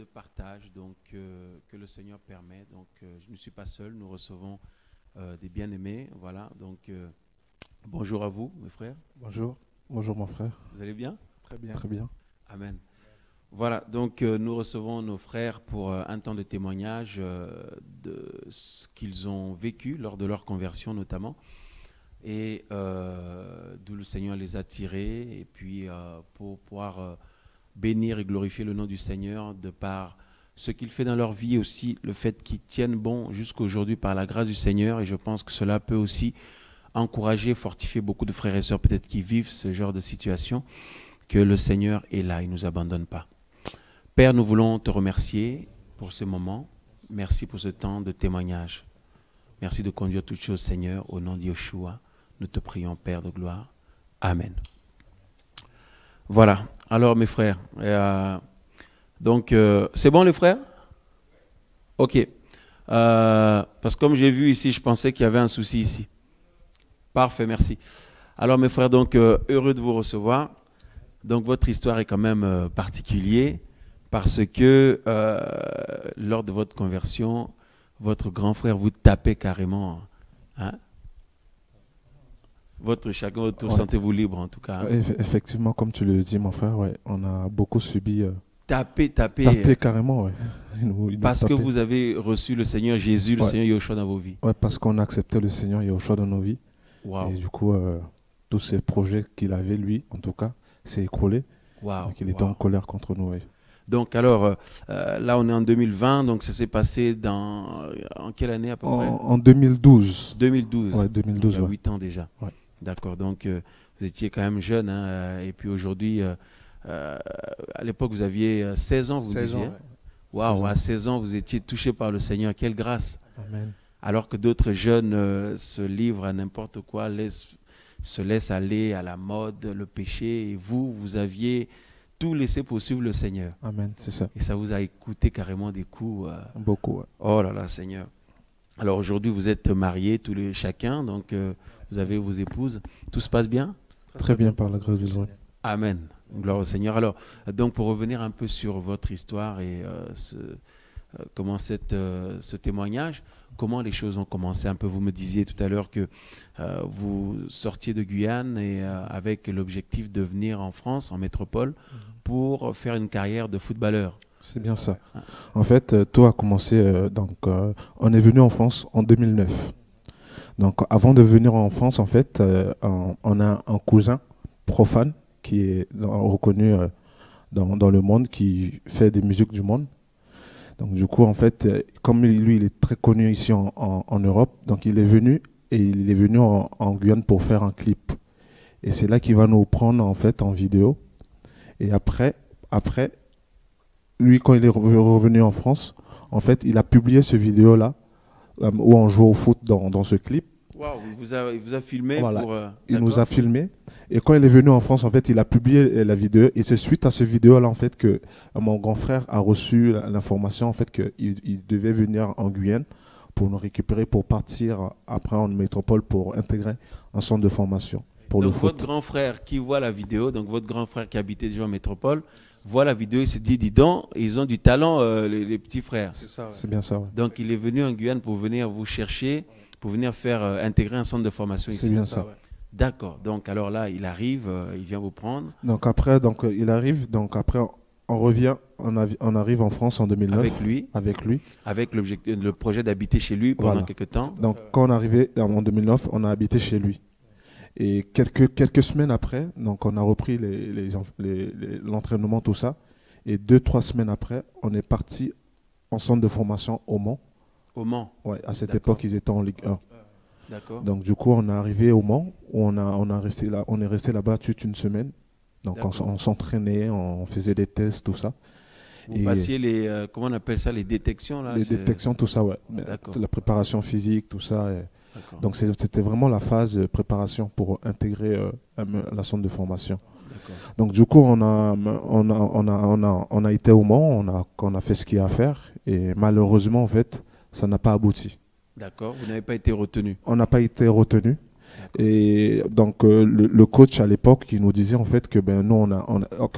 de partage donc, que le Seigneur permet. Donc, je ne suis pas seul, nous recevons des bien-aimés. Voilà, donc bonjour à vous, mes frères. Bonjour, bonjour mon frère. Vous allez bien? Très bien. Très bien. Amen. Voilà, donc nous recevons nos frères pour un temps de témoignage de ce qu'ils ont vécu lors de leur conversion notamment, et d'où le Seigneur les a tirés, et puis pour pouvoir bénir et glorifier le nom du Seigneur de par ce qu'il fait dans leur vie aussi, le fait qu'ils tiennent bon jusqu'à aujourd'hui par la grâce du Seigneur, et je pense que cela peut aussi encourager, fortifier beaucoup de frères et sœurs peut-être qui vivent ce genre de situation, que le Seigneur est là, il ne nous abandonne pas. Père, nous voulons te remercier pour ce moment. Merci pour ce temps de témoignage. Merci de conduire toutes choses, Seigneur, au nom de Yeshua. Nous te prions, Père de gloire. Amen. Voilà. Alors, mes frères, donc, c'est bon, les frères? Ok. Parce que comme j'ai vu ici, je pensais qu'il y avait un souci ici. Parfait, merci. Alors, mes frères, donc, heureux de vous recevoir. Donc, votre histoire est quand même particulière parce que lors de votre conversion, votre grand frère vous tapait carrément. Hein? Chacun votre tour, sentez-vous libre en tout cas. Hein? Effectivement, comme tu le dis, mon frère, on a beaucoup subi. Taper carrément, ouais. Parce que vous avez reçu le Seigneur Jésus, le Seigneur Yeshua dans vos vies. Ouais, parce qu'on a accepté le Seigneur Yeshua dans nos vies. Wow. Et du coup, tous ces projets qu'il avait, lui, en tout cas, s'est écroulé. Wow. Donc il était en colère contre nous. Ouais. Donc alors, là on est en 2020, donc ça s'est passé en quelle année à peu près? En 2012. 2012. Ouais, 2012. Il y a 8 ans déjà. Ouais. D'accord, donc vous étiez quand même jeune, hein, et puis aujourd'hui, à l'époque vous aviez 16 ans, vous 16 disiez. Ans, ouais. Waouh, à 16 ans vous étiez touché par le Seigneur, quelle grâce. Amen. Alors que d'autres jeunes se livrent à n'importe quoi, se laissent aller à la mode, le péché, et vous aviez tout laissé pour suivre le Seigneur. Amen, c'est ça. Et ça vous a coûté carrément des coups. Beaucoup, ouais. Oh là là, Seigneur. Alors aujourd'hui, vous êtes mariés, chacun, donc vous avez vos épouses. Tout se passe bien? Très bien, par la grâce de Dieu. Amen. Gloire au Seigneur. Alors, donc pour revenir un peu sur votre histoire et comment ce témoignage, comment les choses ont commencé un peu. Vous me disiez tout à l'heure que vous sortiez de Guyane et avec l'objectif de venir en France, en métropole, pour faire une carrière de footballeur. C'est bien ça. En fait, tout a commencé, on est venu en France en 2009. Donc avant de venir en France, en fait, on a un cousin profane qui est reconnu dans le monde, qui fait des musiques du monde. Donc du coup, en fait, comme lui, il est très connu ici en Europe, donc il est venu en Guyane pour faire un clip. Et c'est là qu'il va nous prendre en fait en vidéo. Et après, lui, quand il est revenu en France, en fait, il a publié ce vidéo-là où on joue au foot dans ce clip. Waouh, il vous a filmé. Voilà. Pour... Il nous a filmé. Et quand il est venu en France, en fait, il a publié la vidéo. Et c'est suite à ce vidéo-là, en fait, que mon grand frère a reçu l'information, en fait, qu'il devait venir en Guyane pour nous récupérer, pour partir après en métropole pour intégrer un centre de formation pour le foot. Votre grand frère qui voit la vidéo, donc votre grand frère qui habitait déjà en métropole, voit la vidéo et se dit, dis donc, ils ont du talent, les petits frères. C'est ça, ouais. C'est bien ça, ouais. Donc il est venu en Guyane pour venir vous chercher, pour venir faire intégrer un centre de formation ici. C'est bien ça. Ouais. D'accord. Donc alors là, il arrive, il vient vous prendre. Donc après, il arrive. Donc après, on revient. On arrive en France en 2009. Avec lui. Avec le projet d'habiter chez lui pendant quelques temps. Donc quand on est arrivé en 2009, on a habité chez lui. Et quelques semaines après, donc on a repris l'entraînement, tout ça. Et 2-3 semaines après, on est parti en centre de formation au Mans. Au Mans. Ouais, à cette époque, ils étaient en Ligue 1. D'accord. Donc du coup, on est arrivé au Mans, où on est resté là-bas toute une semaine. Donc on s'entraînait, on faisait des tests, tout ça. Vous passiez comment on appelle ça, les détections là? Les détections, tout ça, ouais. La préparation physique, tout ça. Donc c'était vraiment la phase de préparation pour intégrer la centre de formation. Donc du coup, on a été au Mans, on a fait ce qu'il y a à faire. Et malheureusement, en fait, ça n'a pas abouti. D'accord, vous n'avez pas été retenu. On n'a pas été retenu. Et donc le coach à l'époque, il nous disait en fait que nous,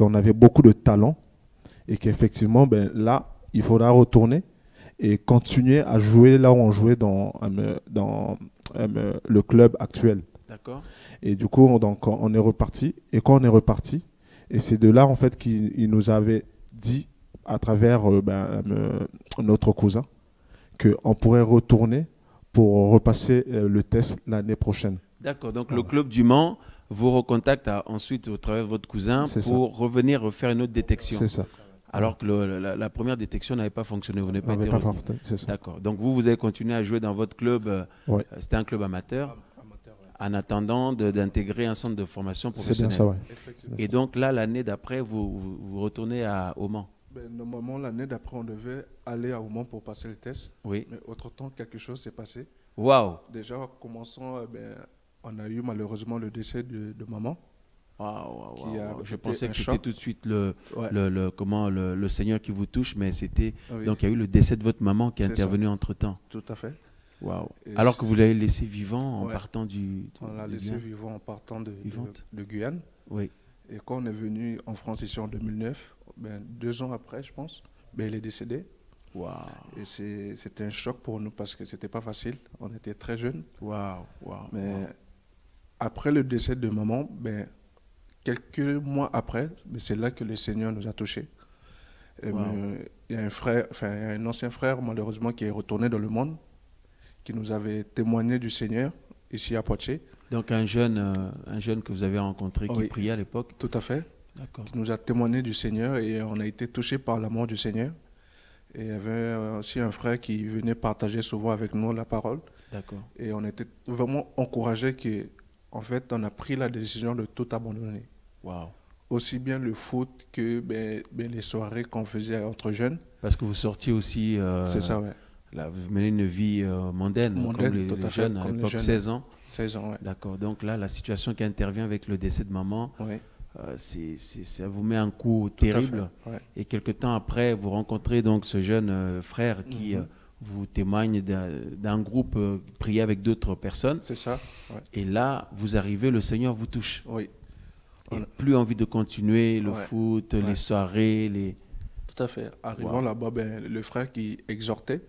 on avait beaucoup de talent et qu'effectivement, ben, là, il faudra retourner et continuer à jouer là où on jouait dans le club actuel. D'accord. Et du coup, donc, on est reparti. Et quand on est reparti, et c'est de là, en fait, qu'il nous avait dit, à travers notre cousin, qu'on pourrait retourner pour repasser le test l'année prochaine. D'accord. Donc, le club du Mans vous recontacte ensuite, au travers de votre cousin, pour revenir refaire une autre détection. C'est ça. Alors que la première détection n'avait pas fonctionné, vous n'avez pas été retenu. D'accord. Donc, vous avez continué à jouer dans votre club. C'était un club amateur. En attendant d'intégrer un centre de formation professionnelle. C'est bien ça, ouais. Et donc là, l'année d'après, vous retournez au Mans. Normalement, l'année d'après, on devait aller à Mans pour passer le test. Oui. Mais autre-temps, quelque chose s'est passé. Waouh. Déjà, en commençant, on a eu malheureusement le décès de maman. Waouh. Je pensais que c'était tout de suite le Seigneur qui vous touche, mais c'était... Oui. Donc il y a eu le décès de votre maman qui est intervenu entre-temps. Tout à fait. Wow. Alors que vous l'avez laissé vivant en partant On l'a laissé vivant en partant de Guyane. Oui. Et quand on est venu en France ici en 2009, 2 ans après, je pense, il est décédé. Wow. Et c'était un choc pour nous parce que c'était pas facile. On était très jeunes. Mais après le décès de maman, quelques mois après, c'est là que le Seigneur nous a touchés. Il y a un ancien frère, malheureusement, qui est retourné dans le monde, qui nous avait témoigné du Seigneur ici à Poitiers. Donc un jeune que vous avez rencontré qui priait à l'époque. Tout à fait. D'accord. Qui nous a témoigné du Seigneur et on a été touchés par l'amour du Seigneur. Et il y avait aussi un frère qui venait partager souvent avec nous la parole. D'accord. Et on était vraiment encouragés qu'en fait, on a pris la décision de tout abandonner. Wow. Aussi bien le foot que les soirées qu'on faisait entre jeunes. Parce que vous sortiez aussi... c'est ça, ouais. Là, vous menez une vie mondaine, comme les jeunes à l'époque, 16 ans. 16 ans, oui. D'accord. Donc là, la situation qui intervient avec le décès de maman, ça vous met un coup terrible. Ouais. Et quelque temps après, vous rencontrez donc ce jeune frère qui vous témoigne d'un groupe prié avec d'autres personnes. C'est ça. Ouais. Et là, vous arrivez, le Seigneur vous touche. Oui. Et plus envie de continuer le foot, les soirées, Tout à fait. Arrivant là-bas, le frère qui exhortait,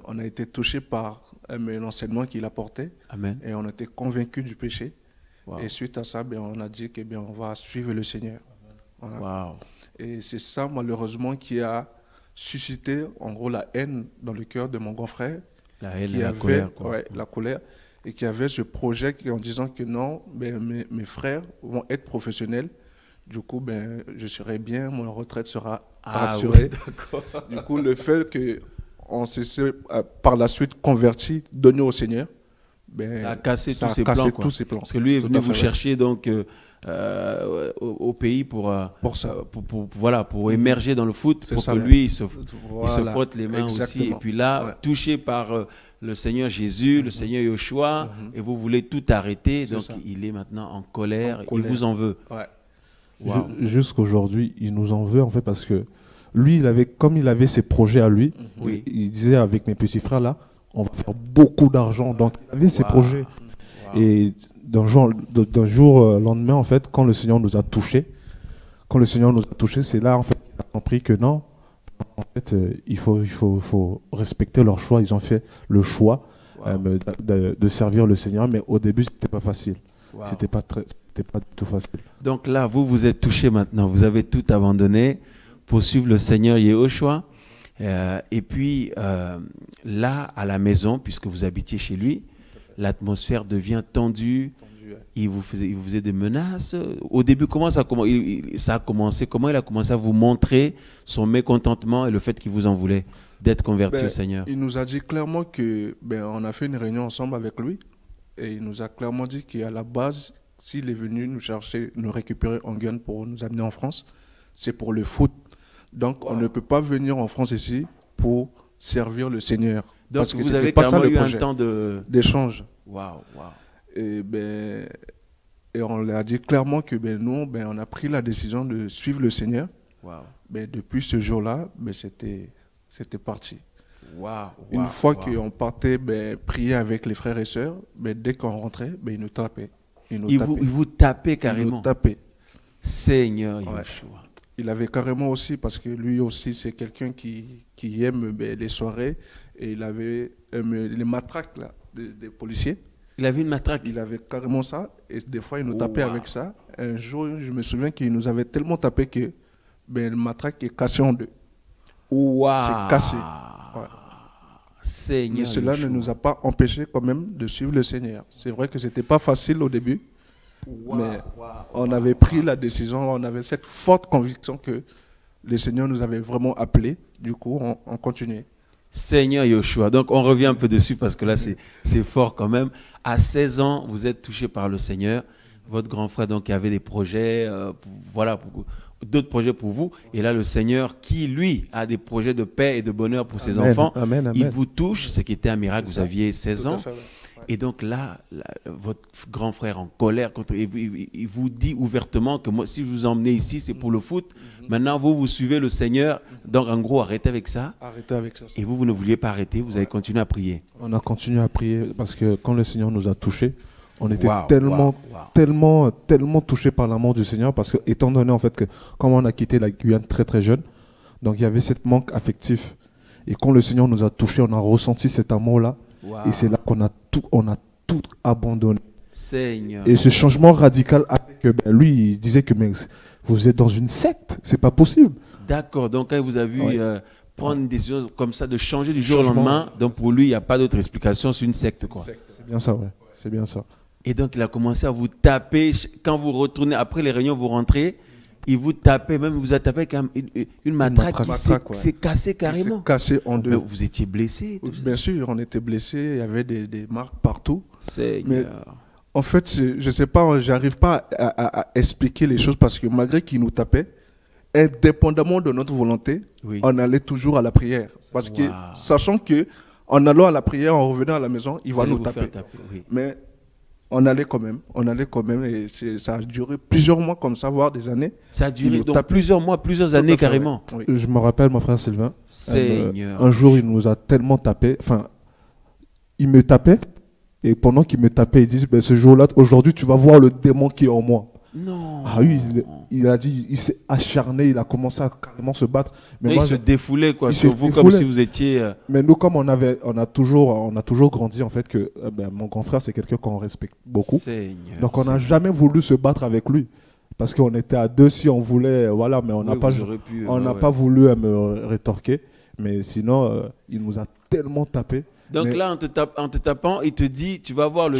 on a été touché par l'enseignement qu'il apportait. Amen. Et on était convaincus du péché. Wow. Et suite à ça, on a dit qu'on va suivre le Seigneur. Voilà. Wow. Et c'est ça, malheureusement, qui a suscité, en gros, la haine dans le cœur de mon grand frère. La haine et la colère. La colère. Et qui avait ce projet en disant que non, mes frères vont être professionnels. Du coup, je serai bien, mon retraite sera assurée. Du coup, le fait qu'on s'est par la suite converti, donné au Seigneur, ça a cassé tous ses plans. Parce que lui est venu vous chercher donc, au pays pour émerger dans le foot, pour que lui il se frotte les mains aussi. Et puis là, touché par le Seigneur Jésus, le Seigneur Yoshua, et vous voulez tout arrêter. Donc il est maintenant en colère, il vous en veut. Ouais. Wow. Jusqu'aujourd'hui, il nous en veut en fait parce que lui, comme il avait ses projets à lui, il disait avec mes petits frères là, on va faire beaucoup d'argent. Donc il avait ses projets. Et d'un jour au lendemain, en fait, quand le Seigneur nous a touchés, c'est là en fait qu'il a compris que non, en fait, il faut respecter leur choix. Ils ont fait le choix de servir le Seigneur, mais au début, c'était pas facile. C'était pas du tout facile. Donc là, vous êtes touchés maintenant. Vous avez tout abandonné pour suivre le Seigneur Yehoshua. Et puis là, à la maison, puisque vous habitiez chez lui, l'atmosphère devient tendue. Il vous faisait des menaces. Au début, comment ça a commencé? Comment il a commencé à vous montrer son mécontentement et le fait qu'il vous en voulait d'être converti au Seigneur? Il nous a dit clairement que on a fait une réunion ensemble avec lui et il nous a clairement dit qu'à la base, s'il est venu nous chercher, nous récupérer en Guyane pour nous amener en France, c'est pour le foot. Donc, on ne peut pas venir en France ici pour servir le Seigneur. Donc, parce que vous avez carrément eu un temps d'échange. Waouh. Et on leur a dit clairement que nous, on a pris la décision de suivre le Seigneur. Wow. Depuis ce jour-là, c'était parti. Wow. Une fois qu'on partait prier avec les frères et sœurs, dès qu'on rentrait, ils nous tapaient. Ils vous tapaient carrément. Ils nous tapaient. Seigneur Yeshua. Il avait carrément aussi, parce que lui aussi, c'est quelqu'un qui aime les soirées, et il avait les matraques là, des policiers. Il avait une matraque. Il avait carrément ça, et des fois, il nous tapait avec ça. Un jour, je me souviens qu'il nous avait tellement tapé que le matraque est cassé en deux. C'est cassé. Ouais. Seigneur, mais cela ne nous a pas empêché quand même de suivre le Seigneur. C'est vrai que ce n'était pas facile au début, mais on avait pris la décision, on avait cette forte conviction que le Seigneur nous avait vraiment appelés. Du coup, on continuait. Seigneur Yoshua. Donc, on revient un peu dessus parce que là, c'est fort quand même. À 16 ans, vous êtes touché par le Seigneur. Votre grand frère, donc, avait des projets, d'autres projets pour vous. Et là, le Seigneur, qui, lui, a des projets de paix et de bonheur pour ses enfants, il vous touche, ce qui était un miracle. Vous aviez 16 ans. Et donc là, votre grand frère en colère, il vous dit ouvertement que moi, si je vous emmenais ici, c'est pour le foot. Maintenant, vous suivez le Seigneur. Donc, en gros, arrêtez avec ça. Arrêtez avec ça. Et vous ne vouliez pas arrêter. Vous avez continué à prier. On a continué à prier parce que quand le Seigneur nous a touchés, on était tellement touchés par l'amour du Seigneur parce que, étant donné en fait que, comme on a quitté la Guyane très très jeune, donc il y avait cette manque affectif. Et quand le Seigneur nous a touchés, on a ressenti cet amour-là. Et c'est là qu'on a tout abandonné. Seigneur. Et ce changement radical a fait que lui, il disait que mais, vous êtes dans une secte, c'est pas possible. D'accord, donc quand il vous a vu prendre une décision comme ça de changer du jour au lendemain, donc pour lui, il n'y a pas d'autre explication, c'est une secte, quoi. C'est bien ça, ouais. C'est bien ça. Et donc il a commencé à vous taper. Quand vous retournez, après les réunions, vous rentrez, il vous tapait, même vous a tapé avec une matraque qui s'est cassée carrément. Cassée en deux. Mais vous étiez blessé Bien sûr, on était blessés, il y avait des marques partout. Seigneur. Mais en fait, je ne sais pas, j'arrive pas à expliquer les choses parce que malgré qu'il nous tapait, indépendamment de notre volonté, on allait toujours à la prière. Parce que, sachant que en allant à la prière, en revenant à la maison, il va nous taper. Mais on allait quand même, et ça a duré plusieurs mois comme ça, voire des années. Ça a duré donc plusieurs mois, plusieurs années carrément. Oui. Je me rappelle, mon frère Sylvain, Seigneur. Un jour, il nous a tellement tapé, enfin, il me tapait, et pendant qu'il me tapait, il dit, ce jour-là, aujourd'hui, tu vas voir le démon qui est en moi. Non. Ah oui, il a dit, il s'est acharné, il a commencé à carrément se battre. Mais il se défoulait quoi, sur vous comme si vous étiez. Mais nous, comme on a toujours grandi en fait que mon grand frère c'est quelqu'un qu'on respecte beaucoup. Seigneur, donc on n'a jamais voulu se battre avec lui parce qu'on était à deux si on voulait, voilà, mais on n'a pas voulu me rétorquer. Mais sinon, il nous a tellement tapé. Donc là, en te tapant, il te dit, tu vas voir le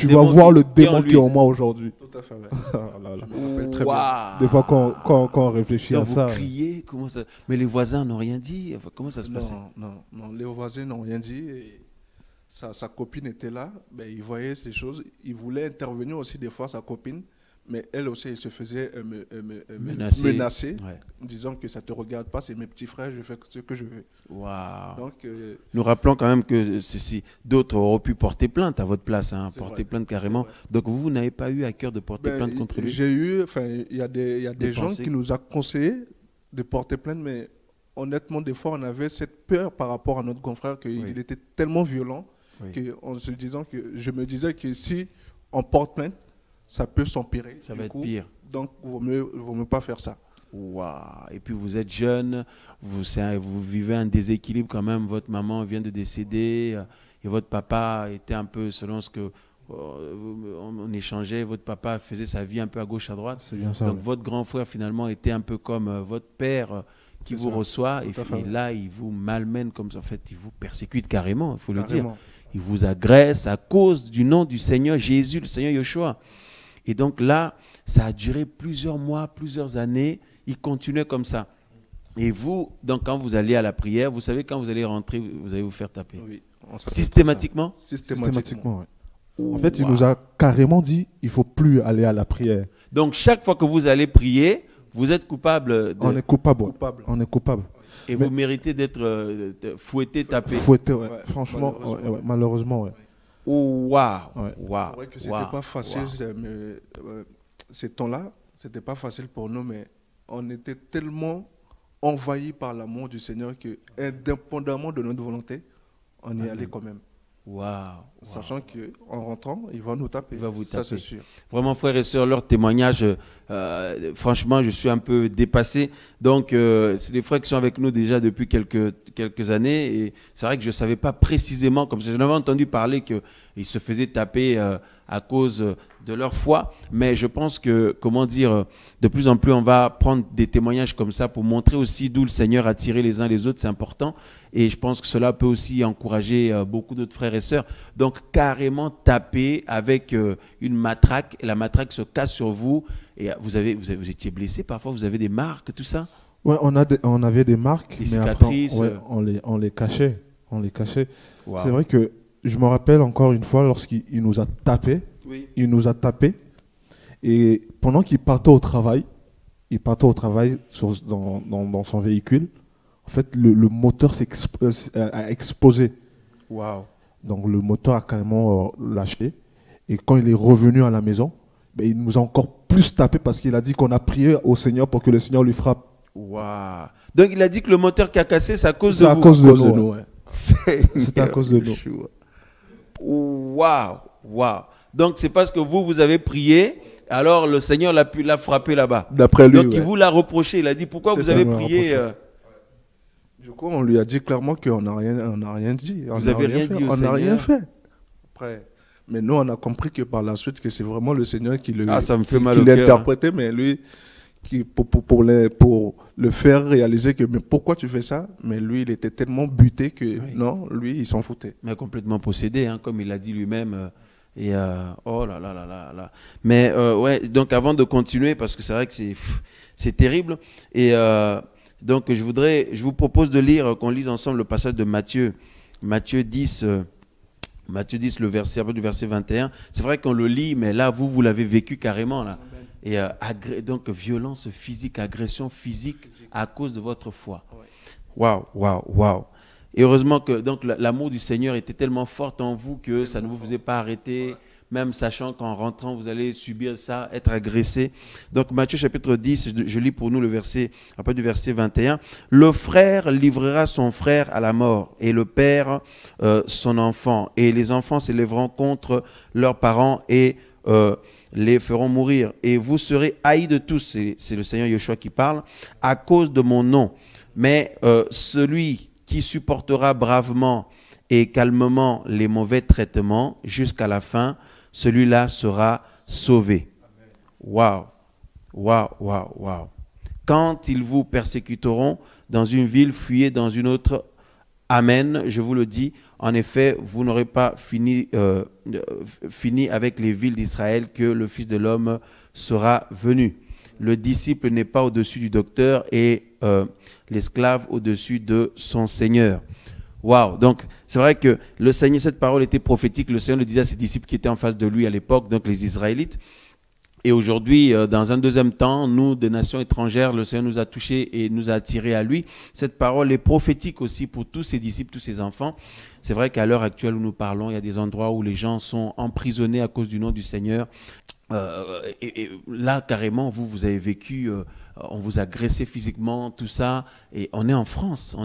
démon qui est en moi aujourd'hui. Tout à fait. Ouais. Je me rappelle très bien. Des fois, quand on réfléchit à ça. Vous criez, comment ça... Mais les voisins n'ont rien dit. Enfin, comment ça se passait? Non, les voisins n'ont rien dit. Et sa copine était là. Il voyait ces choses. Il voulait intervenir aussi des fois, sa copine. Mais elle aussi, elle se faisait menacer, disant que ça ne te regarde pas, c'est mes petits frères, je fais ce que je veux. Wow. Donc, nous rappelons quand même que d'autres auraient pu porter plainte à votre place, porter plainte carrément. Donc vous n'avez pas eu à cœur de porter plainte contre lui? Il y a des gens qui nous ont conseillé de porter plainte, mais honnêtement, des fois, on avait cette peur par rapport à notre confrère qu'il était tellement violent je me disais que si on porte plainte, ça peut s'empirer. Ça va être pire. Donc, il vaut mieux pas faire ça. Wow. Et puis, vous êtes jeune, vous vivez un déséquilibre quand même. Votre maman vient de décéder et votre papa était un peu, selon ce que on échangeait, votre papa faisait sa vie un peu à gauche, à droite. C'est bien ça. Donc, votre grand frère, finalement, était un peu comme votre père qui vous reçoit. Et là, il vous malmène comme ça. En fait, il vous persécute carrément, il faut le dire. Il vous agresse à cause du nom du Seigneur Jésus, le Seigneur Yoshua. Et donc là, ça a duré plusieurs mois, plusieurs années. Il continuait comme ça. Et vous, donc quand vous allez à la prière, vous savez quand vous allez rentrer, vous allez vous faire taper. Oui. Systématiquement? Systématiquement, oui. En fait, il nous a carrément dit, il ne faut plus aller à la prière. Donc chaque fois que vous allez prier, vous êtes coupable. On est coupable. On est coupable. Et vous méritez d'être fouetté, tapé. Fouetté, ouais. Franchement, malheureusement, ouais. Waouh! C'est vrai que c'était pas facile, ces temps-là, c'était pas facile pour nous, mais on était tellement envahis par l'amour du Seigneur que, indépendamment de notre volonté, on y allait quand même. Waouh. Sachant qu'en rentrant, il va nous taper. Il va vous taper. Ça, c'est sûr. Vraiment, frères et sœurs, leur témoignage, franchement, je suis un peu dépassé. Donc, c'est des frères qui sont avec nous déjà depuis quelques années. Et c'est vrai que je ne savais pas précisément, comme j'en avais entendu parler qu'ils se faisaient taper à cause de leur foi. Mais je pense que, comment dire, de plus en plus, on va prendre des témoignages comme ça pour montrer aussi d'où le Seigneur a tiré les uns les autres. C'est important. Et je pense que cela peut aussi encourager beaucoup d'autres frères et sœurs. Donc, carrément taper avec une matraque. Et la matraque se casse sur vous. Et vous étiez blessé parfois, vous avez des marques, tout ça? Ouais, on avait des marques. Des cicatrices. Mais après, on les cachait. On les cachait. Wow. C'est vrai que je me rappelle encore une fois lorsqu'il nous a tapé. Oui. Il nous a tapé. Et pendant qu'il partait au travail, dans son véhicule. En fait, le moteur a explosé. Wow. Donc, le moteur a carrément lâché. Et quand il est revenu à la maison, ben, il nous a encore plus tapé parce qu'il a dit qu'on a prié au Seigneur pour que le Seigneur lui frappe. Wow. Donc, il a dit que le moteur qui a cassé, c'est à cause de vous. C'est à cause de nous. Ouais. C'est à cause de nous. Waouh. Waouh. Donc, c'est parce que vous avez prié. Alors, le Seigneur l'a frappé là-bas. D'après lui. Donc, il vous l'a reprêché. Il a dit, pourquoi vous avez prié Du coup, on lui a dit clairement qu'on n'a rien dit. Vous n'avez rien dit au Seigneur. On n'a rien fait. Après, mais nous, on a compris que par la suite, que c'est vraiment le Seigneur qui l'a interprété, mais lui, pour le faire réaliser que, mais pourquoi tu fais ça? Mais lui, il était tellement buté que, non, lui, il s'en foutait. Mais complètement possédé, hein, comme il l'a dit lui-même. Oh là là là là là. Mais ouais, donc avant de continuer, parce que c'est vrai que c'est terrible, et donc je vous propose de lire, qu'on lise ensemble le passage de Matthieu 10, le verset, du verset 21. C'est vrai qu'on le lit, mais là, vous l'avez vécu carrément, là. Et donc violence physique, agression physique à cause de votre foi. Waouh, waouh, waouh. Et heureusement que donc l'amour du Seigneur était tellement fort en vous que ça ne vous faisait pas arrêter, même sachant qu'en rentrant, vous allez subir ça, être agressé. Donc Matthieu chapitre 10, je lis pour nous le verset, après du verset 21. Le frère livrera son frère à la mort, et le père son enfant. Et les enfants s'élèveront contre leurs parents et les feront mourir. Et vous serez haïs de tous, c'est le Seigneur Yeshua qui parle, à cause de mon nom. Mais celui qui supportera bravement et calmement les mauvais traitements jusqu'à la fin, celui-là sera sauvé. Waouh, waouh, waouh, waouh. Quand ils vous persécuteront dans une ville, fuyez dans une autre. Amen, je vous le dis. En effet, vous n'aurez pas fini avec les villes d'Israël que le Fils de l'homme sera venu. Le disciple n'est pas au-dessus du docteur et l'esclave au-dessus de son Seigneur. Waouh! Donc, c'est vrai que le Seigneur, cette parole était prophétique. Le Seigneur le disait à ses disciples qui étaient en face de lui à l'époque, donc les Israélites. Et aujourd'hui, dans un deuxième temps, nous, des nations étrangères, le Seigneur nous a touchés et nous a attirés à lui. Cette parole est prophétique aussi pour tous ses disciples, tous ses enfants. C'est vrai qu'à l'heure actuelle où nous parlons, il y a des endroits où les gens sont emprisonnés à cause du nom du Seigneur. Et là, carrément, vous avez vécu, on vous a agressé physiquement, tout ça, et on est en France,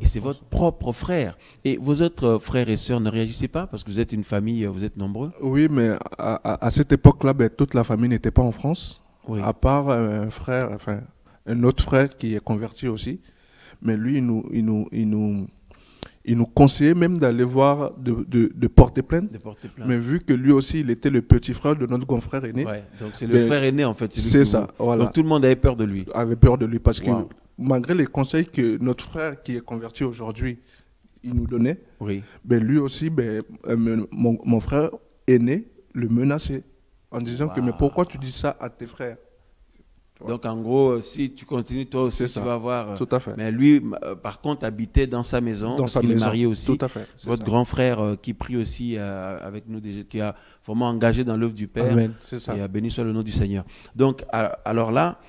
et c'est votre propre frère. Et vos autres frères et sœurs ne réagissaient pas parce que vous êtes une famille, vous êtes nombreux? Oui, mais à cette époque-là, toute la famille n'était pas en France, à part un autre frère qui est converti aussi, mais lui, il nous conseillait même d'aller voir, de porter plainte. Mais vu que lui aussi, il était le petit frère de notre grand frère aîné. Ouais, donc c'est le frère aîné en fait. C'est ça, voilà. Donc tout le monde avait peur de lui. Avait peur de lui parce que malgré les conseils que notre frère qui est converti aujourd'hui, il nous donnait, lui aussi, mon frère aîné le menaçait en disant que mais pourquoi tu dis ça à tes frères? Donc, en gros, si tu continues, toi aussi, tu vas avoir... Tout à fait. Mais lui, par contre, habitait dans sa maison. Il est marié aussi. Tout à fait. Votre grand frère qui prie aussi avec nous, qui a vraiment engagé dans l'œuvre du Père. Amen. C'est ça. Et béni soit le nom du Seigneur. Donc, alors là,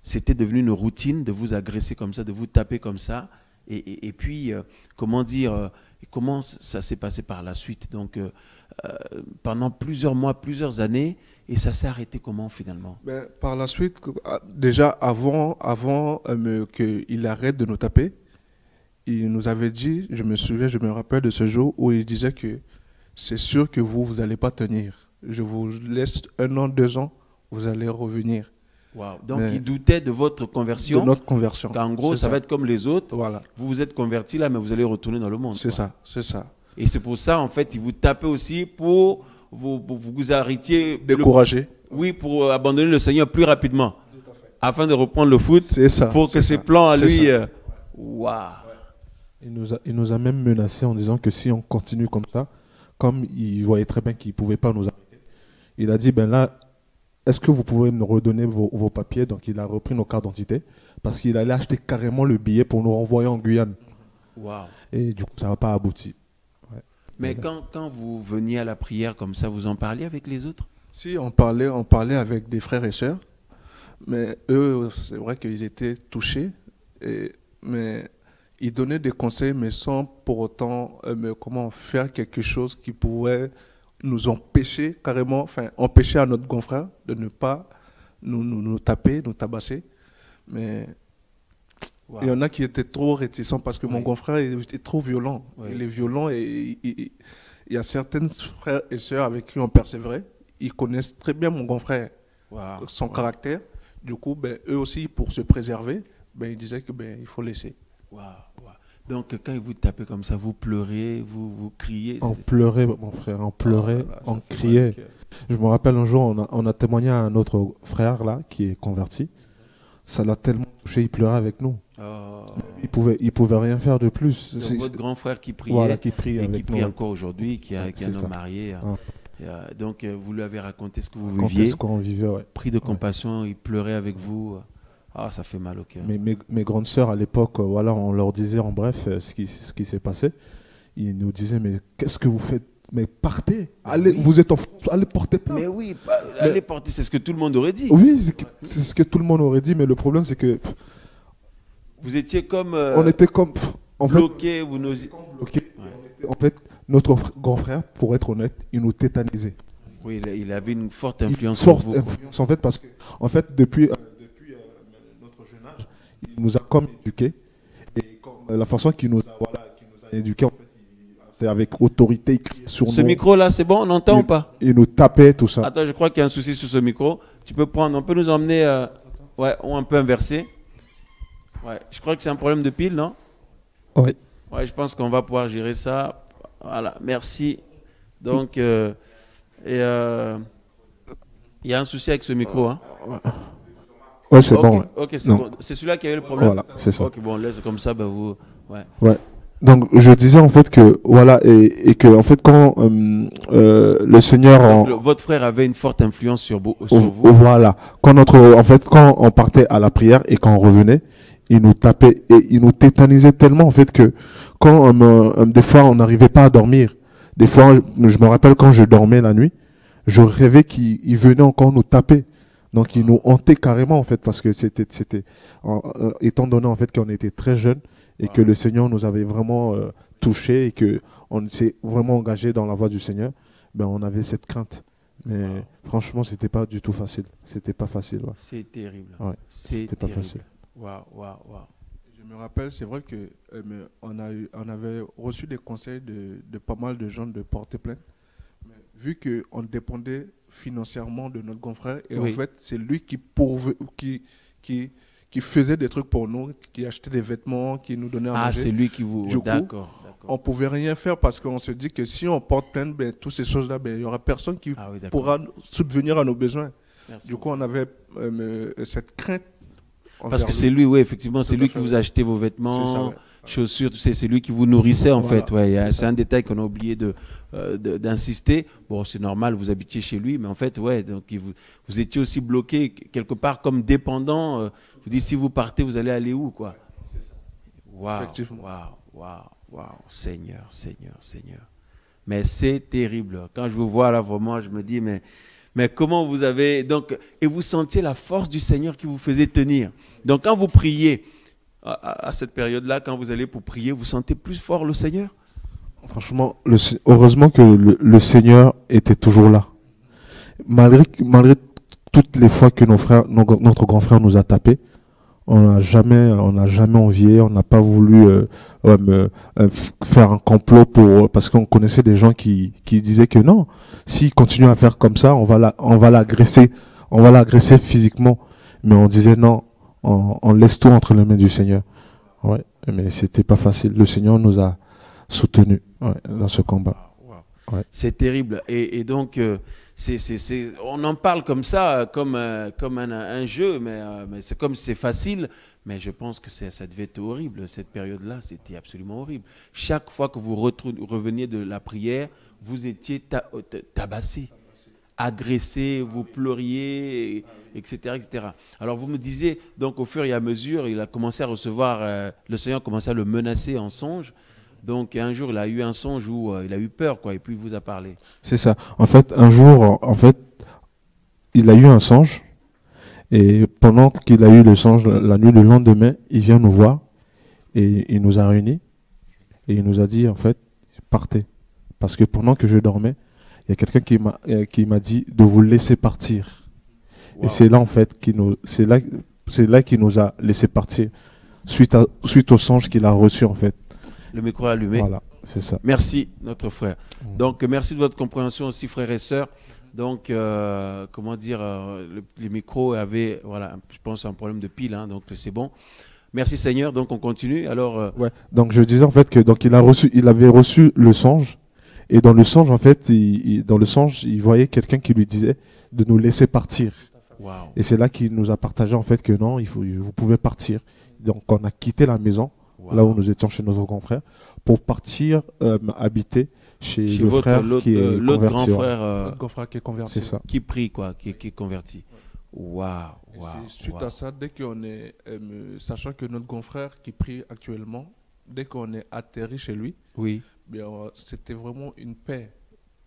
c'était devenu une routine de vous agresser comme ça, de vous taper comme ça. Et puis, comment ça s'est passé par la suite? Donc, pendant plusieurs mois, plusieurs années... Et ça s'est arrêté comment finalement? Par la suite, déjà avant qu'il arrête de nous taper, il nous avait dit, je me rappelle de ce jour où il disait que c'est sûr que vous n'allez pas tenir. Je vous laisse 1 an, 2 ans, vous allez revenir. Wow. Donc, il doutait de votre conversion. De notre conversion. En gros, ça va être comme les autres. Voilà. Vous vous êtes convertis là, mais vous allez retourner dans le monde. C'est ça, c'est ça. Et c'est pour ça, en fait, il vous tapait aussi pour vous arrêtiez. Décourager. Oui, pour abandonner le Seigneur plus rapidement. Afin de reprendre le foot. C'est ça. Pour que ses plans à lui. Waouh. Il nous a même menacé en disant que si on continue comme ça, comme il voyait très bien qu'il ne pouvait pas nous arrêter, il a dit, ben là, est-ce que vous pouvez nous redonner vos papiers? Donc il a repris nos cartes d'identité parce qu'il allait acheter carrément le billet pour nous renvoyer en Guyane. Wow. Et du coup, ça n'a pas abouti. Ouais. Mais quand vous veniez à la prière comme ça, vous en parliez avec les autres? Si, on parlait avec des frères et sœurs, mais eux, c'est vrai qu'ils étaient touchés, mais ils donnaient des conseils, mais sans pour autant comment faire quelque chose qui pourrait nous empêcher carrément, enfin empêcher à notre grand frère de ne pas nous taper, nous tabasser. Mais il y en a qui étaient trop réticents parce que mon grand frère était trop violent. Il est violent et il y a certains frères et sœurs avec qui on persévérait. Ils connaissent très bien mon grand frère, son caractère. Du coup, ben, eux aussi, pour se préserver, ben, ils disaient que il faut laisser. Donc, quand ils vous tapaient comme ça, vous pleurez, vous criez? On pleurait, mon frère, on pleurait, on criait. Je me rappelle un jour, on a témoigné à un autre frère là, qui est converti. Ça l'a tellement touché, il pleurait avec nous. Il pouvait rien faire de plus. C'est votre grand frère qui priait, voilà, qui prie et qui prie nous. encore aujourd'hui, qui est un homme marié. Donc, vous lui avez raconté ce que vous viviez. Ce qu'on vivait, pris de compassion, il pleurait avec vous. Ça fait mal au cœur. Mes grandes sœurs, à l'époque, on leur disait en bref ce qui s'est passé. Ils nous disaient, mais qu'est-ce que vous faites? Mais partez, allez, vous êtes en France, allez porter plainte. Mais oui, allez porter, c'est ce que tout le monde aurait dit. Oui, c'est ce que tout le monde aurait dit, mais le problème, c'est que... Vous étiez comme... on était comme... bloqués, vous n'osiez... En fait, notre grand frère, pour être honnête, il nous tétanisait. Oui, il avait une forte influence sur vous. Influence, en fait, parce que, depuis notre jeune âge, il nous a comme éduqués. Et la façon qu'il nous a éduqués, en fait, c'est avec autorité, il criait sur nous. Ce micro-là, c'est bon, on entend ou pas? Il nous tapait, tout ça. Attends, je crois qu'il y a un souci sur ce micro. Tu peux prendre, on peut nous emmener, ou un peu inversé. Ouais, je crois que c'est un problème de pile, non? Oui. Ouais, je pense qu'on va pouvoir gérer ça. Voilà, merci. Donc, il y a un souci avec ce micro, hein? Ouais, c'est bon. Ok, c'est bon. C'est celui-là qui a eu le problème. Voilà, c'est ça. Ok, bon, laisse comme ça, vous. Ouais. Donc, je disais en fait que voilà et que en fait quand le Seigneur, votre frère avait une forte influence sur vous. Voilà. Quand on partait à la prière et quand on revenait, il nous tapait et il nous tétanisait tellement en fait que quand des fois on n'arrivait pas à dormir. Des fois, je me rappelle quand je dormais la nuit, je rêvais qu'il venait encore nous taper. Donc, il nous hantait carrément en fait parce que c'était étant donné en fait qu'on était très jeunes et que le Seigneur nous avait vraiment touchés et que on s'est vraiment engagé dans la voie du Seigneur, ben on avait cette crainte. Mais franchement, c'était pas du tout facile. C'était pas facile. Ouais. C'est terrible. Ouais, c'était pas facile. Waouh. Je me rappelle, c'est vrai que on avait reçu des conseils de pas mal de gens de porter plainte. Mais vu qu'on dépendait financièrement de notre grand frère, et en fait, c'est lui qui faisait des trucs pour nous, qui achetait des vêtements, qui nous donnait à manger. C'est lui qui vous... D'accord. On ne pouvait rien faire parce qu'on se dit que si on porte plainte, toutes ces choses-là, il n'y aura personne qui pourra subvenir à nos besoins. Merci. Du coup, on avait cette crainte. Parce que c'est lui, effectivement, c'est lui qui vous achetait vos vêtements, chaussures, c'est lui qui vous nourrissait en fait. C'est un détail qu'on a oublié d'insister. Bon, c'est normal, vous habitiez chez lui, mais en fait, donc vous étiez aussi bloqué quelque part comme dépendant. Vous dites, si vous partez, vous allez aller où, quoi? Waouh, Seigneur. Mais c'est terrible. Quand je vous vois là, vraiment, je me dis, mais comment vous avez... Donc, et vous sentiez la force du Seigneur qui vous faisait tenir. Donc, quand vous priez, à cette période-là, quand vous allez pour prier, vous sentez plus fort le Seigneur? Franchement, heureusement que le Seigneur était toujours là. Malgré toutes les fois que notre grand frère nous a tapés, on n'a jamais envié, on n'a pas voulu faire un complot parce qu'on connaissait des gens qui disaient que non, s'il continue à faire comme ça, on va l'agresser physiquement. Mais on disait non, on laisse tout entre les mains du Seigneur. Ouais, mais c'était pas facile. Le Seigneur nous a soutenus dans ce combat. Wow. Ouais. C'est terrible. Et donc, on en parle comme ça, comme un jeu, mais c'est comme si c'est facile. Mais je pense que ça devait être horrible. Cette période-là, c'était absolument horrible. Chaque fois que vous reveniez de la prière, vous étiez tabassé, agressé, vous pleuriez, etc., etc. Alors vous me disiez, donc au fur et à mesure, il a commencé à recevoir, le Seigneur a commencé à le menacer en songe. Donc un jour, il a eu un songe où il a eu peur, quoi, et puis il vous a parlé. C'est ça. En fait, un jour, il a eu un songe, et pendant qu'il a eu le songe, la nuit, le lendemain, il vient nous voir, et il nous a réunis, et il nous a dit, en fait, partez. Parce que pendant que je dormais, il y a quelqu'un qui m'a dit de vous laisser partir. Wow. Et c'est là, en fait, c'est là qu'il nous a laissé partir, suite au songe qu'il a reçu, en fait. Le micro allumé. Voilà, c'est ça. Merci, notre frère. Donc, merci de votre compréhension aussi, frères et sœurs. Donc, comment dire, les micros avaient, voilà, je pense, un problème de pile, hein, donc c'est bon. Merci Seigneur. Donc, on continue. Alors. Ouais. Donc, je disais en fait que il avait reçu le songe. Et dans le songe, en fait, il voyait quelqu'un qui lui disait de nous laisser partir. Wow. Et c'est là qu'il nous a partagé en fait que non, vous pouvez partir. Donc on a quitté la maison, là où nous étions chez notre grand frère, pour partir habiter chez le frère qui est l'autre converti. L'autre grand frère qui est converti. C'est ça. Qui prie, quoi, qui est converti. Waouh. Suite à ça, dès qu'on est, sachant que notre grand frère qui prie actuellement, dès qu'on est atterri chez lui, oui. C'était vraiment une paix.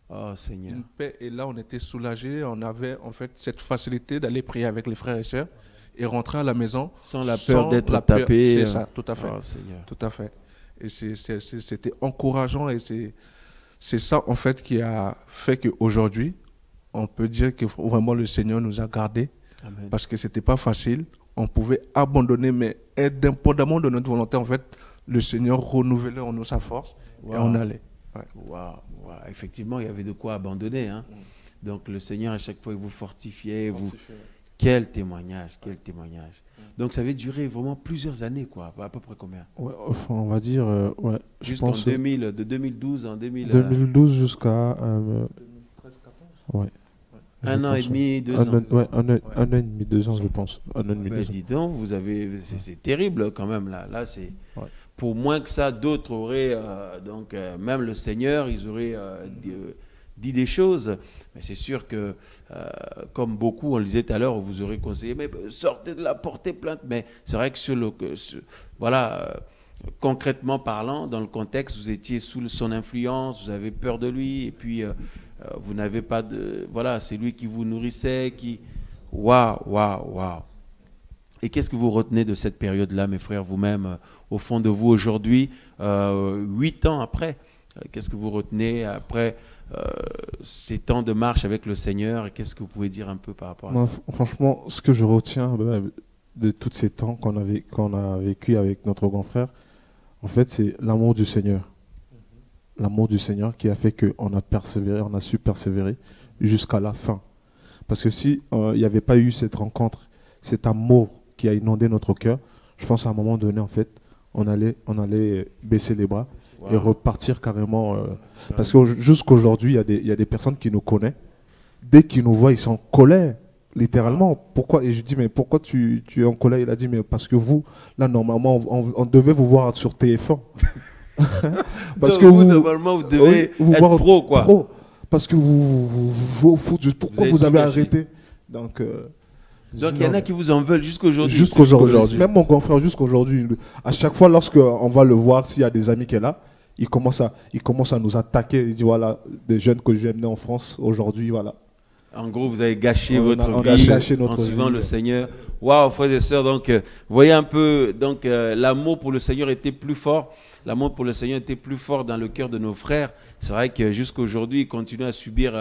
Oh Seigneur. Une paix. Et là, on était soulagés. On avait en fait cette facilité d'aller prier avec les frères et sœurs et rentrer à la maison sans la peur d'être tapé. C'est ça, tout à fait. Oh Seigneur. Tout à fait. Et c'était encourageant et c'est ça en fait qui a fait qu'aujourd'hui, on peut dire que vraiment le Seigneur nous a gardés. Amen. Parce que c'était pas facile. On pouvait abandonner, mais indépendamment de notre volonté, en fait, le Seigneur renouvelait en nous sa force. Wow. Et on allait. Ouais. Wow. Effectivement, il y avait de quoi abandonner. Hein. Donc le Seigneur, à chaque fois, il vous fortifiait. Quel témoignage, quel témoignage. Donc ça avait duré vraiment plusieurs années, quoi. À peu près combien? Ouais, enfin, on va dire... ouais, jusqu'en 2000, de 2012 en 2000... 2012 jusqu'à... 2013-14 ouais. Un an et demi, 2 ans. Ouais, un an et demi, 2 ans, je pense. Un an et demi, 2 ans. Dis donc, vous avez... C'est terrible, quand même, là. Là, c'est... Ouais. Pour moins que ça, d'autres auraient, même le Seigneur, ils auraient dit des choses. Mais c'est sûr que, comme beaucoup, on le disait tout à l'heure, vous aurez conseillé, mais sortez de là, portez plainte. Mais c'est vrai que concrètement parlant, dans le contexte, vous étiez sous son influence, vous avez peur de lui, et puis vous n'avez pas de... Voilà, c'est lui qui vous nourrissait, qui... Waouh. Et qu'est-ce que vous retenez de cette période-là, mes frères, vous-même, au fond de vous aujourd'hui, 8 ans après? Qu'est-ce que vous retenez après ces temps de marche avec le Seigneur? Et qu'est-ce que vous pouvez dire un peu par rapport à ça? Franchement, ce que je retiens de tous ces temps qu'on a vécu avec notre grand frère, en fait, c'est l'amour du Seigneur. L'amour du Seigneur qui a fait qu'on a persévéré, on a su persévérer jusqu'à la fin. Parce que si il n'y avait pas eu cette rencontre, cet amour qui a inondé notre cœur, je pense à un moment donné, en fait, on allait baisser les bras et repartir carrément. Parce que jusqu'aujourd'hui, il y a des personnes qui nous connaissent. Dès qu'ils nous voient, ils sont en colère, littéralement. Pourquoi? Et je dis, mais pourquoi tu es en colère? Il a dit, mais parce que vous, là, normalement, on devait vous voir sur TF1. Parce donc que vous, normalement, vous devez être pro, quoi. Pro, parce que vous jouez au foot. Pourquoi vous avez arrêté? Donc il y en a qui vous en veulent jusqu'aujourd'hui. Jusqu'aujourd'hui. Même mon grand frère, jusqu'aujourd'hui, à chaque fois, lorsqu'on va le voir, s'il y a des amis qui sont là, il commence à nous attaquer. Il dit, voilà, des jeunes que j'ai emmenés en France, aujourd'hui, voilà. En gros, vous avez gâché votre vie en suivant le Seigneur. Waouh, frères et sœurs, donc, vous voyez un peu, donc, l'amour pour le Seigneur était plus fort. L'amour pour le Seigneur était plus fort dans le cœur de nos frères. C'est vrai que jusqu'à aujourd'hui, ils continuent à subir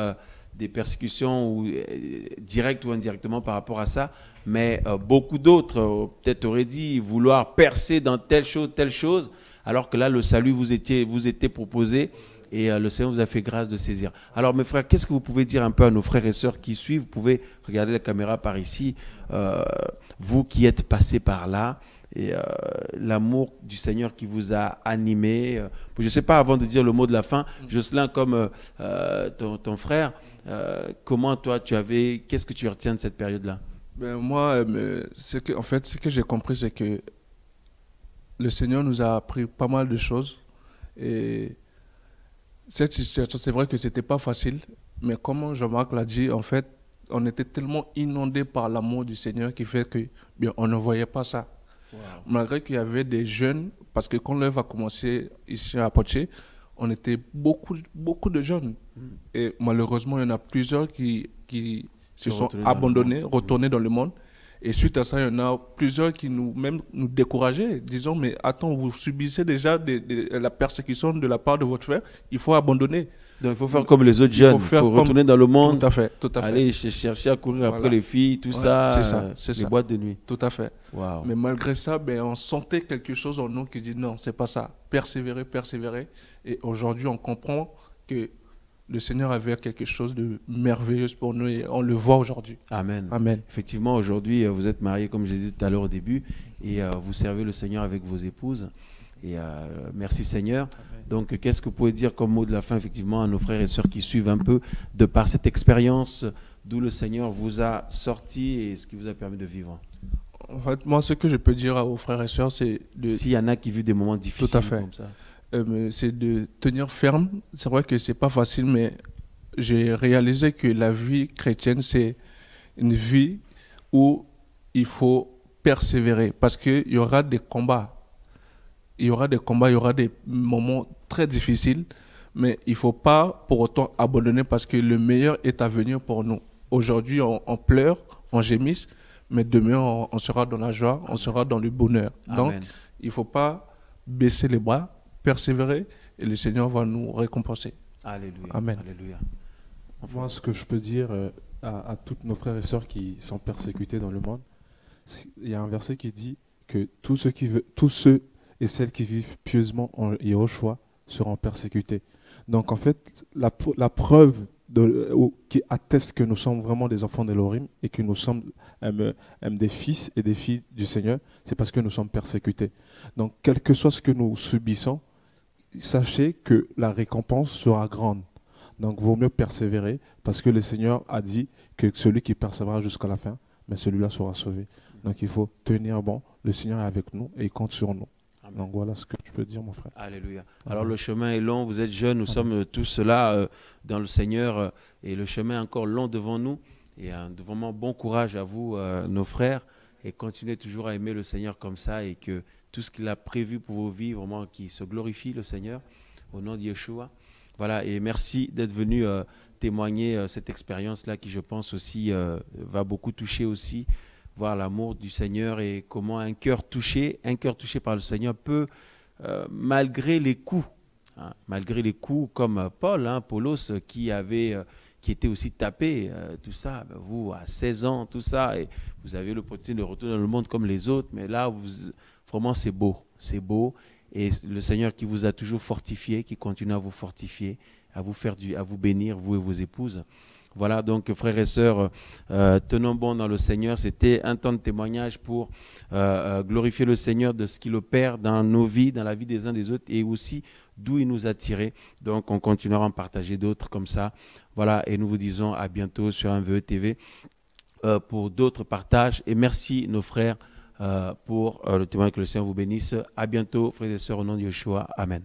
des persécutions ou, directes ou indirectement par rapport à ça, mais beaucoup d'autres peut-être auraient dit vouloir percer dans telle chose, alors que là, le salut vous était proposé et le Seigneur vous a fait grâce de saisir. Alors mes frères, qu'est-ce que vous pouvez dire un peu à nos frères et sœurs qui suivent? Vous pouvez regarder la caméra par ici, vous qui êtes passés par là, et l'amour du Seigneur qui vous a animé. Je ne sais pas, avant de dire le mot de la fin, Jocelyn, comme ton frère, comment toi qu'est-ce que tu retiens de cette période-là? Ben moi, ce que j'ai compris, c'est que le Seigneur nous a appris pas mal de choses. Et cette situation, c'est vrai que c'était pas facile, mais comme Jean-Marc l'a dit, en fait, on était tellement inondé par l'amour du Seigneur qui fait que bien, on ne voyait pas ça. Wow. Malgré qu'il y avait des jeunes, parce que quand l'œuvre a commencé ici à Poitiers, on était beaucoup de jeunes. Et malheureusement, il y en a plusieurs qui se sont abandonnés, retournés dans le monde. Et suite à ça, il y en a plusieurs qui nous décourageaient, disant, mais attends, vous subissez déjà la persécution de la part de votre frère, il faut abandonner. Donc il faut faire comme les autres jeunes, il faut retourner dans le monde, tout à fait. Aller chercher à courir après les filles, tout ça, les boîtes de nuit. Tout à fait. Wow. Mais malgré ça, on sentait quelque chose en nous qui dit non, c'est pas ça. Persévérer. Et aujourd'hui, on comprend que le Seigneur avait quelque chose de merveilleux pour nous et on le voit aujourd'hui. Amen. Amen. Effectivement, aujourd'hui, vous êtes mariés, comme j'ai dit tout à l'heure au début, et vous servez le Seigneur avec vos épouses. Et merci Seigneur. Amen. Donc, qu'est-ce que vous pouvez dire comme mot de la fin, effectivement, à nos frères et sœurs qui suivent un peu, de par cette expérience d'où le Seigneur vous a sorti et ce qui vous a permis de vivre? En fait, moi, ce que je peux dire aux frères et sœurs, c'est s'il y en a qui vivent des moments difficiles tout à fait. Comme ça. C'est de tenir ferme. C'est vrai que c'est pas facile, mais j'ai réalisé que la vie chrétienne, c'est une vie où il faut persévérer parce qu'il y aura des combats. Il y aura des moments très difficiles, mais il ne faut pas pour autant abandonner parce que le meilleur est à venir pour nous. Aujourd'hui, on pleure, on gémisse, mais demain, on sera dans la joie, on sera dans le bonheur. Amen. Donc, il ne faut pas baisser les bras, persévérer et le Seigneur va nous récompenser. Alléluia. Amen. Alléluia. Moi, ce que je peux dire à tous nos frères et sœurs qui sont persécutés dans le monde, il y a un verset qui dit que tous ceux et celles qui vivent pieusement en Yehoshua seront persécutés. Donc en fait, la preuve qui atteste que nous sommes vraiment des enfants d'Elohim et que nous sommes des fils et des filles du Seigneur, c'est parce que nous sommes persécutés. Donc quel que soit ce que nous subissons, sachez que la récompense sera grande. Donc vaut mieux persévérer parce que le Seigneur a dit que celui qui persévérera jusqu'à la fin, mais celui-là sera sauvé. Donc il faut tenir bon, le Seigneur est avec nous et il compte sur nous. Amen. Donc voilà ce que je peux dire, mon frère. Alléluia. Alors le chemin est long, vous êtes jeunes, nous sommes tous là dans le Seigneur et le chemin est encore long devant nous. Et vraiment bon courage à vous, nos frères, et continuez toujours à aimer le Seigneur comme ça et que tout ce qu'il a prévu pour vos vies, vraiment qu'il se glorifie le Seigneur au nom de Yeshua. Voilà, et merci d'être venu témoigner cette expérience-là qui, je pense aussi, va beaucoup toucher aussi. Voir l'amour du Seigneur et comment un cœur touché par le Seigneur peut, malgré les coups, comme Paul, Paulos, qui était aussi tapé, tout ça, vous à 16 ans, tout ça, et vous avez l'opportunité de retourner dans le monde comme les autres, mais là, vraiment c'est beau, et le Seigneur qui vous a toujours fortifié, qui continue à vous fortifier, à vous bénir, vous et vos épouses. Voilà, donc frères et sœurs, tenons bon dans le Seigneur. C'était un temps de témoignage pour glorifier le Seigneur de ce qu'il opère dans nos vies, dans la vie des uns des autres et aussi d'où il nous a tirés. Donc on continuera à en partager d'autres comme ça. Voilà, et nous vous disons à bientôt sur MVE TV pour d'autres partages. Et merci nos frères pour le témoignage, que le Seigneur vous bénisse. À bientôt frères et sœurs au nom de Yeshua. Amen.